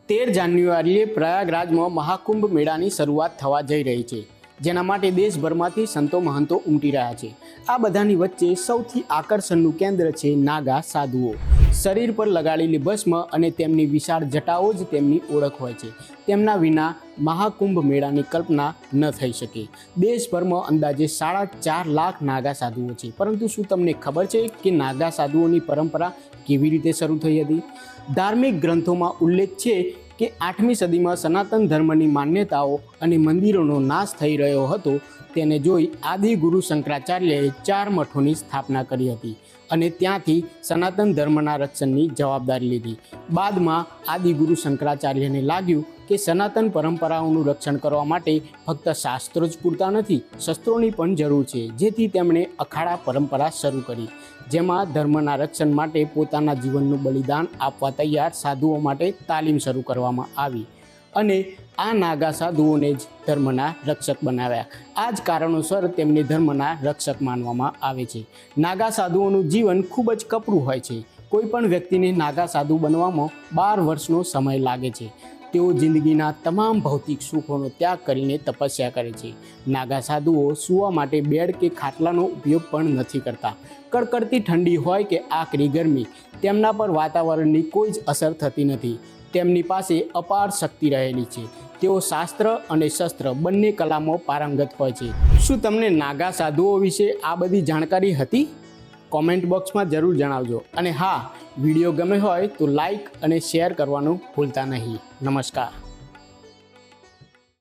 13 જાન્યુઆરીએ પ્રયાગરાજમાં મહાકુંભ મેળાની શરૂઆત થવા જઈ રહી છે, જેના માટે દેશભરમાંથી સંતો મહંતો ઉમટી રહ્યા છે। આ બધાની વચ્ચે સૌથી આકર્ષણનું કેન્દ્ર છે નાગા સાધુઓ। શરીર પર લગાડેલી ભસ્મ અને તેમની વિશાળ જટાઓ જ તેમની ઓળખ હોય છે। તેમના વિના મહાકુંભ મેળાની કલ્પના ન થઈ શકે। દેશભરમાં અંદાજે 4.5 લાખ નાગા સાધુઓ છે, પરંતુ શું તમને ખબર છે કે નાગા સાધુઓની પરંપરા કેવી રીતે શરૂ થઈ હતી? ધાર્મિક ગ્રંથોમાં ઉલ્લેખ છે કે 8મી સદીમાં સનાતન ધર્મની માન્યતાઓ અને મંદિરોનો નાશ થઈ રહ્યો હતો। તેને જોઈ આદિ ગુરુ શંકરાચાર્યએ 4 મઠોની સ્થાપના કરી હતી અને ત્યાંથી સનાતન ધર્મના રક્ષણની જવાબદારી લીધી। બાદમાં આદિ ગુરુ શંકરાચાર્યને લાગ્યું કે સનાતન પરંપરાઓનું રક્ષણ કરવા માટે ફક્ત શાસ્ત્રો જ પૂરતા નથી, શસ્ત્રોની પણ જરૂર છે, જેથી તેમણે અખાડા પરંપરા શરૂ કરી, જેમાં ધર્મના રક્ષણ માટે પોતાના જીવનનું બલિદાન આપવા તૈયાર સાધુઓ માટે તાલીમ શરૂ કરવામાં આવી અને આ નાગા સાધુઓને જ ધર્મના રક્ષક બનાવ્યા। આ જ કારણોસર તેમને ધર્મના રક્ષક માનવામાં આવે છે। નાગા સાધુઓનું જીવન ખૂબ જ કપરું હોય છે। કોઈ પણ વ્યક્તિને નાગા સાધુ બનવામાં 12 વર્ષનો સમય લાગે છે। તેઓ જિંદગીના તમામ ભૌતિક સુખોનો ત્યાગ કરીને તપસ્યા કરે છે। નાગા સાધુઓ સૂવા માટે બેડ કે ખાટલાનો ઉપયોગ પણ નથી કરતા। કડકડતી ઠંડી હોય કે આકરી ગરમી, તેમના પર વાતાવરણની કોઈ જ અસર થતી નથી। તેમની પાસે અપાર શક્તિ રહેલી છે। તેઓ શાસ્ત્ર અને શસ્ત્ર બંને કલામાં પારંગત હોય છે। શું તમને નાગા સાધુઓ વિશે આ બધી જાણકારી હતી? કોમેન્ટ બોક્સમાં જરૂર જણાવજો અને હા, વિડીયો ગમે હોય તો લાઈક અને શેર કરવાનું ભૂલતા નહીં। નમસ્કાર।